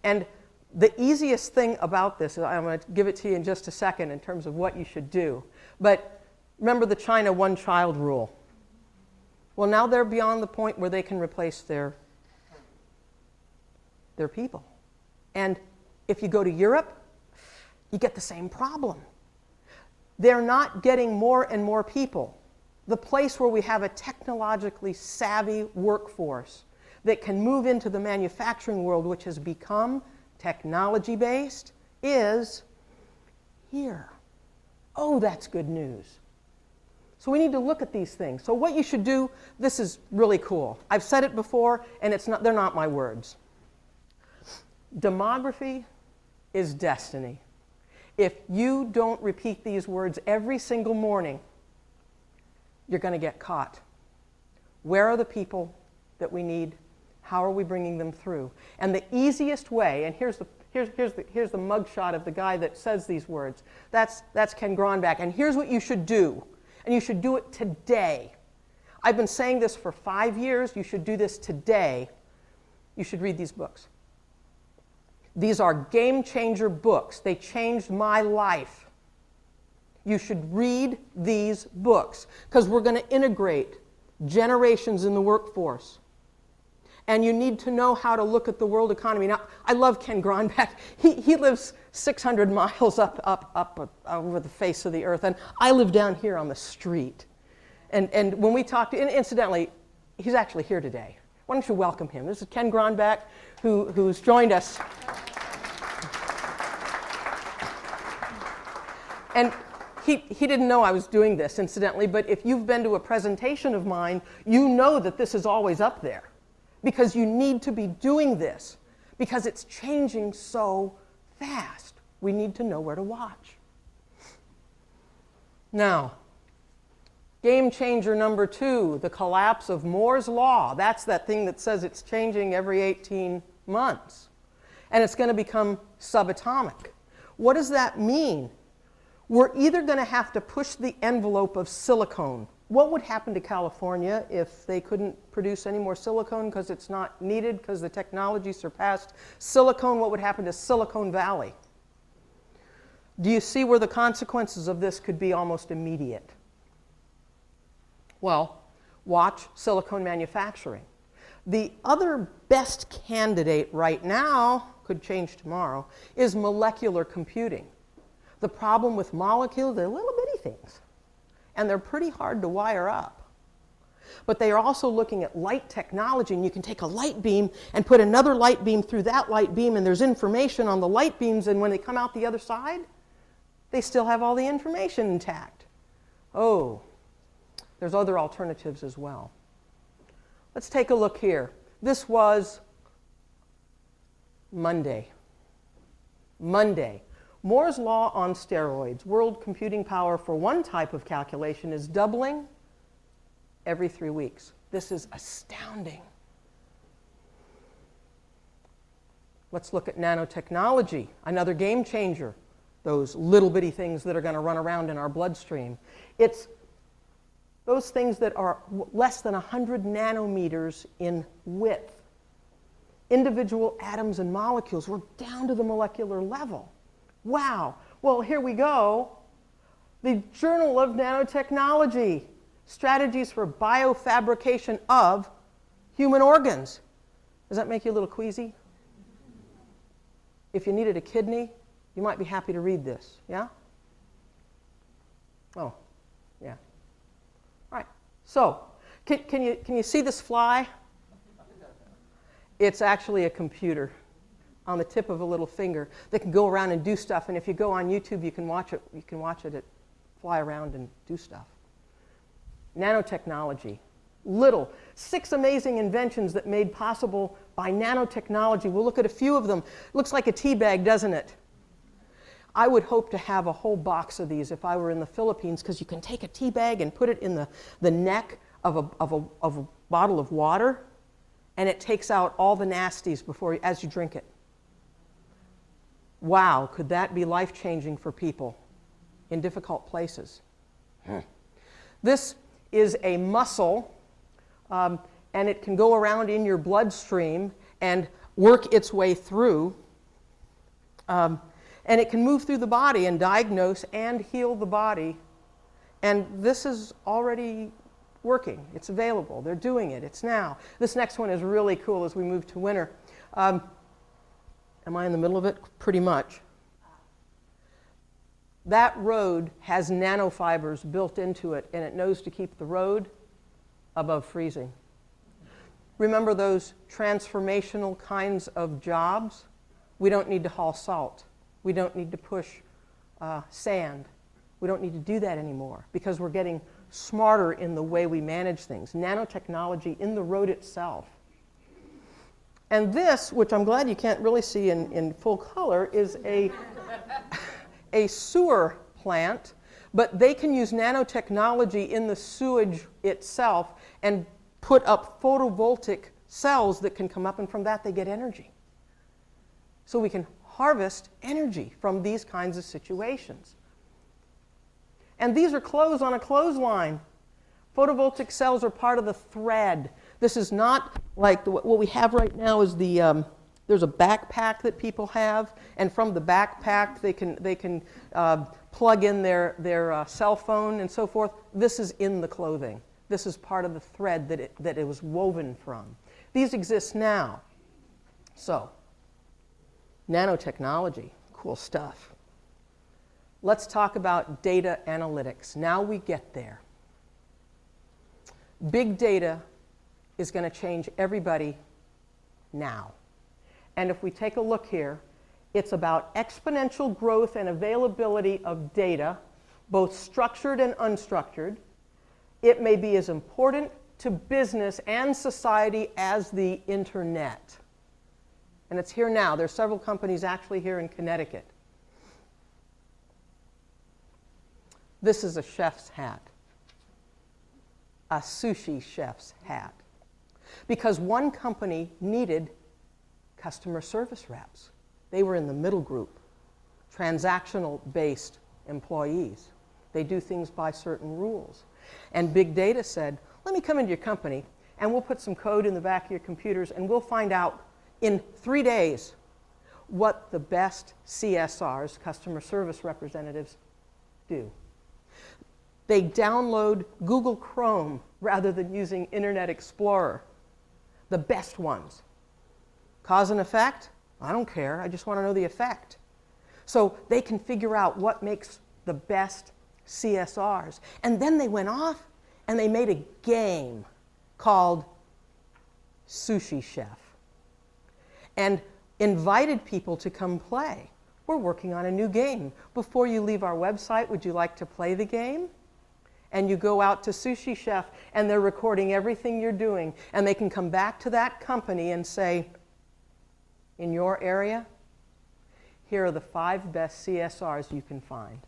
And the easiest thing about this, I'm going to give it to you in just a second in terms of what you should do. But remember the China one-child rule. Well, now they're beyond the point where they can replace their people. And if you go to Europe, you get the same problem. They're not getting more and more people. The place where we have a technologically savvy workforce that can move into the manufacturing world, which has become technology-based, is here. Oh, that's good news. So we need to look at these things. So what you should do, this is really cool. I've said it before, and they're not my words. Demography is destiny. If you don't repeat these words every single morning, you're going to get caught. Where are the people that we need? How are we bringing them through? And the easiest way, and here's the mugshot of the guy that says these words. That's Ken Gronbach. And here's what you should do. And you should do it today. I've been saying this for 5 years. You should do this today. You should read these books. These are game changer books. They changed my life. You should read these books because we're going to integrate generations in the workforce. And you need to know how to look at the world economy. Now, I love Ken Gronbach. He lives 600 miles up over the face of the earth, and I live down here on the street. And when we talk to, and incidentally, he's actually here today. Why don't you welcome him? This is Ken Gronbach, who's joined us. And he didn't know I was doing this, incidentally, but if you've been to a presentation of mine, you know that this is always up there. Because you need to be doing this, because it's changing so fast. We need to know where to watch. Now, game changer number 2, the collapse of Moore's Law. That's that thing that says it's changing every 18 months. And it's going to become subatomic. What does that mean? We're either going to have to push the envelope of silicon. What would happen to California if they couldn't produce any more silicon because it's not needed, because the technology surpassed silicon? What would happen to Silicon Valley? Do you see where the consequences of this could be almost immediate? Well, watch silicon manufacturing. The other best candidate right now, could change tomorrow, is molecular computing. The problem with molecules, they're little bitty things. And they're pretty hard to wire up. But they are also looking at light technology, and you can take a light beam and put another light beam through that light beam, and there's information on the light beams, and when they come out the other side, they still have all the information intact. Oh, there's other alternatives as well. Let's take a look here. This was Monday. Moore's Law on steroids. World computing power for one type of calculation is doubling every 3 weeks. This is astounding. Let's look at nanotechnology, another game changer. Those little bitty things that are going to run around in our bloodstream. It's those things that are less than 100 nanometers in width. Individual atoms and molecules, we're down to the molecular level. Wow. Well, here we go. The Journal of Nanotechnology, Strategies for Biofabrication of Human Organs. Does that make you a little queasy? If you needed a kidney, you might be happy to read this, yeah? Oh, yeah. All right. So, can you see this fly? It's actually a computer on the tip of a little finger that can go around and do stuff. And if you go on YouTube, you can watch it fly around and do stuff. Nanotechnology. 6 amazing inventions that made possible by nanotechnology. We'll look at a few of them. Looks like a tea bag, doesn't it? I would hope to have a whole box of these if I were in the Philippines, because you can take a tea bag and put it in the neck of a bottle of water, and it takes out all the nasties as you drink it. Wow, could that be life-changing for people in difficult places? This is a muscle, and it can go around in your bloodstream and work its way through. And it can move through the body and diagnose and heal the body. And this is already working. It's available. They're doing it. It's now. This next one is really cool as we move to winter. Am I in the middle of it? Pretty much. That road has nanofibers built into it, and it knows to keep the road above freezing. Remember those transformational kinds of jobs? We don't need to haul salt. We don't need to push sand. We don't need to do that anymore because we're getting smarter in the way we manage things. Nanotechnology in the road itself. And this, which I'm glad you can't really see in full color, is a sewer plant, but they can use nanotechnology in the sewage itself and put up photovoltaic cells that can come up, and from that they get energy. So we can harvest energy from these kinds of situations. And these are clothes on a clothesline. Photovoltaic cells are part of the thread. This is not like what we have right now is there's a backpack that people have, and from the backpack they can plug in their cell phone and so forth. This is in the clothing. This is part of the thread that it was woven from. These exist now. So, nanotechnology, cool stuff. Let's talk about data analytics. Now we get there. Big data is going to change everybody now. And if we take a look here, it's about exponential growth and availability of data, both structured and unstructured. It may be as important to business and society as the internet. And it's here now. There's several companies actually here in Connecticut. This is a chef's hat, a sushi chef's hat, because one company needed customer service reps. They were in the middle group, transactional-based employees. They do things by certain rules. And big data said, let me come into your company and we'll put some code in the back of your computers and we'll find out in 3 days what the best CSRs, customer service representatives, do. They download Google Chrome rather than using Internet Explorer, the best ones. Cause and effect? I don't care. I just want to know the effect. So they can figure out what makes the best CSRs. And then they went off and they made a game called Sushi Chef and invited people to come play. We're working on a new game. Before you leave our website, would you like to play the game? And you go out to Sushi Chef and they're recording everything you're doing, and they can come back to that company and say, in your area, here are the 5 best CSRs you can find.